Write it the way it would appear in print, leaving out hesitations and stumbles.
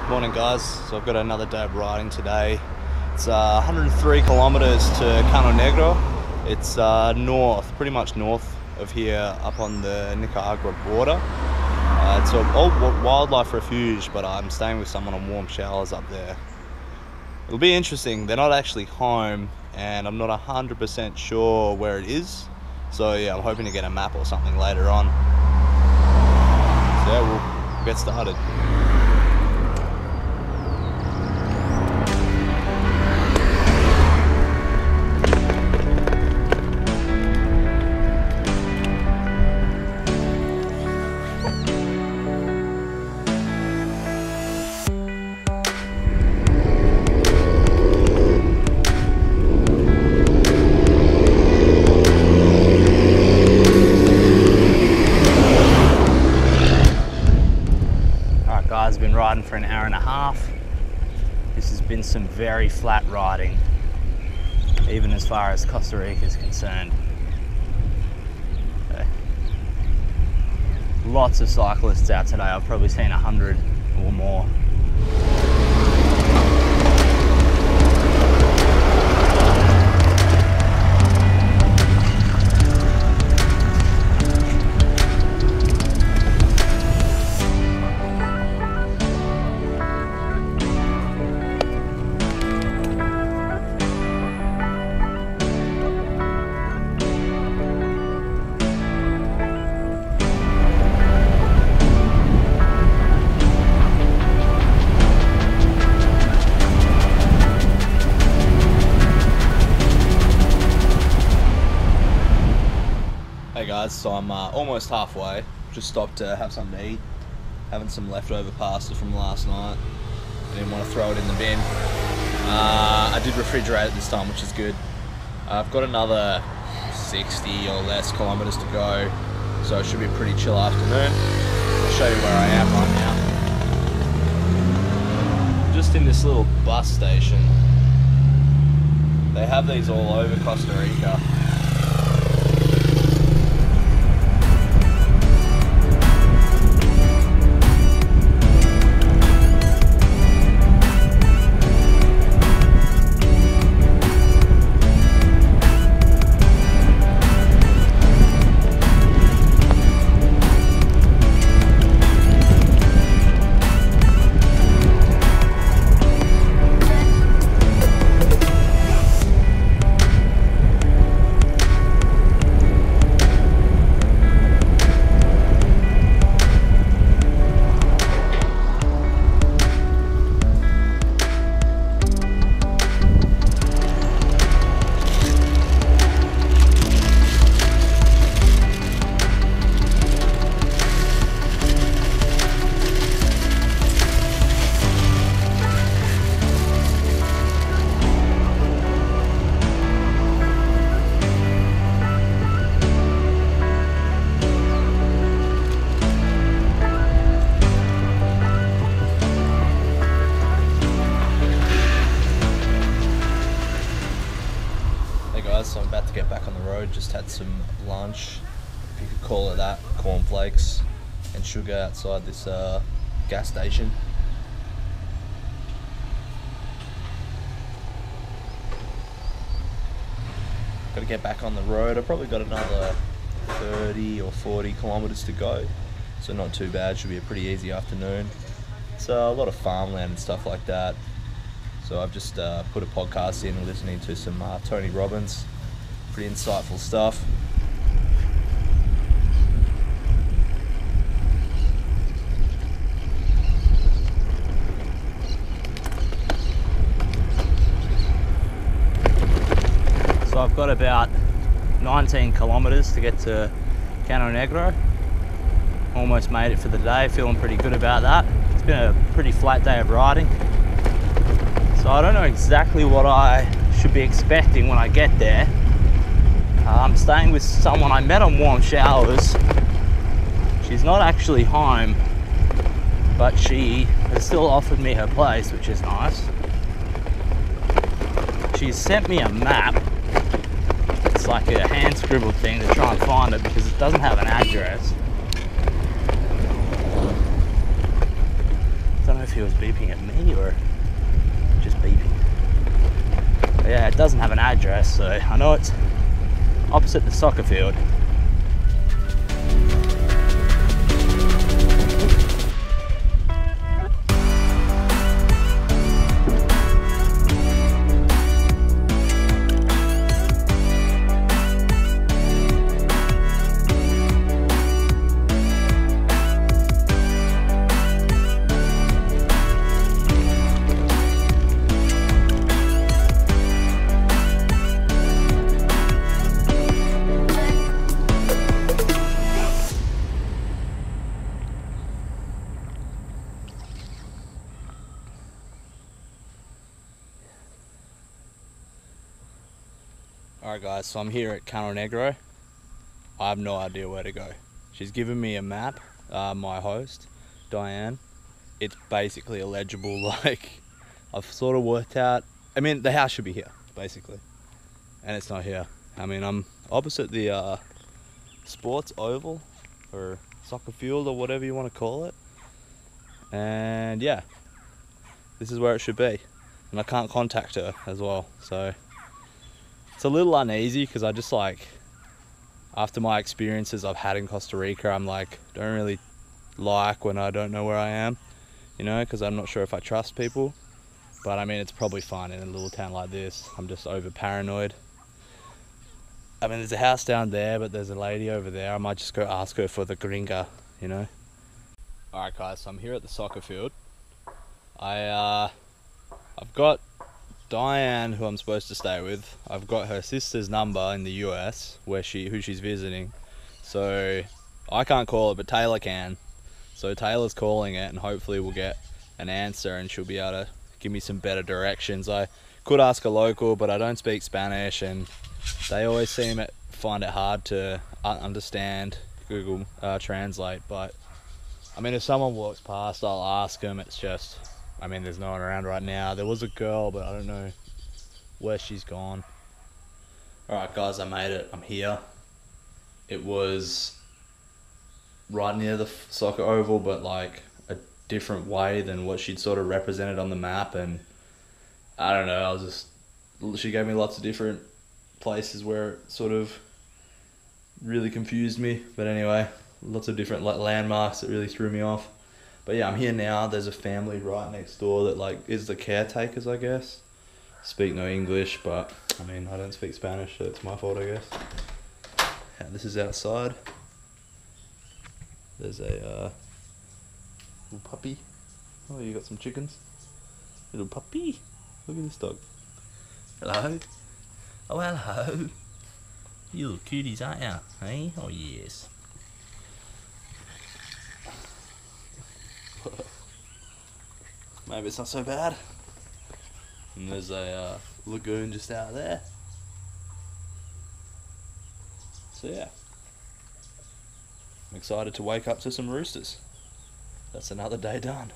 Morning guys, so I've got another day of riding today. It's 103 kilometers to Cano Negro. It's north, pretty much north of here, up on the Nicaragua border. It's an old wildlife refuge, but I'm staying with someone on Warm Showers up there. It'll be interesting. They're not actually home and I'm not 100% sure where it is. So yeah, I'm hoping to get a map or something later on. So yeah, we'll get started. I've been riding for an hour and a half. This has been some very flat riding, even as far as Costa Rica is concerned. Lots of cyclists out today. I've probably seen 100 or more. Hey guys, so I'm almost halfway. Just stopped to have something to eat. Having some leftover pasta from last night. I didn't want to throw it in the bin. I did refrigerate it this time, which is good. I've got another 60 or less kilometers to go, so it should be a pretty chill afternoon. I'll show you where I am right now. Just in this little bus station. They have these all over Costa Rica. So I'm about to get back on the road. Just had some lunch, if you could call it that, cornflakes and sugar outside this gas station. Got to get back on the road. I've probably got another 30 or 40 kilometers to go, so not too bad. Should be a pretty easy afternoon. It's a lot of farmland and stuff like that. So I've just put a podcast in, listening to some Tony Robbins. Pretty insightful stuff. So I've got about 19 kilometers to get to Cano Negro. Almost made it for the day, feeling pretty good about that. It's been a pretty flat day of riding. So I don't know exactly what I should be expecting when I get there. I'm staying with someone I met on Warm Showers. She's not actually home, but she has still offered me her place, which is nice. She's sent me a map. It's like a hand scribbled thing to try and find it because it doesn't have an address. if he was beeping at me or just beeping. But yeah, it doesn't have an address, so I know it's opposite the soccer field. Alright guys, so I'm here at Cano Negro. I have no idea where to go. She's given me a map, my host, Diane. It's basically illegible, like, I've sort of worked out, I mean, the house should be here, basically. And it's not here. I mean, I'm opposite the sports oval, or soccer field, or whatever you want to call it. And yeah, this is where it should be. And I can't contact her as well, so it's a little uneasy because I just like, after my experiences I've had in Costa Rica, I'm like, don't really like when I don't know where I am, you know, because I'm not sure if I trust people. But I mean, it's probably fine in a little town like this. I'm just over paranoid. I mean, there's a house down there, but there's a lady over there. I might just go ask her for the gringa, you know. Alright guys, so I'm here at the soccer field. I've got Diane, who I'm supposed to stay with. I've got her sister's number in the US, who she's visiting. So I can't call it, but Taylor can. So Taylor's calling it, and hopefully we'll get an answer, and she'll be able to give me some better directions. I could ask a local, but I don't speak Spanish, and they always find it hard to understand Google Translate. But I mean, if someone walks past, I'll ask them. It's just, I mean, there's no one around right now. There was a girl, but I don't know where she's gone. Alright guys, I made it. I'm here. It was right near the soccer oval, but like a different way than what she'd sort of represented on the map. And I don't know, she gave me lots of different places where it sort of really confused me. But anyway, lots of different landmarks that really threw me off. But yeah, I'm here now. There's a family right next door that like is the caretakers, I guess. Speak no English, but I mean, I don't speak Spanish, so it's my fault, I guess. And this is outside. There's a little puppy. Oh, you got some chickens. Little puppy. Look at this dog. Hello. Oh, hello. You little cuties, aren't you? Hey? Oh, yes. Maybe it's not so bad. And there's a lagoon just out there. So yeah, I'm excited to wake up to some roosters. That's another day done.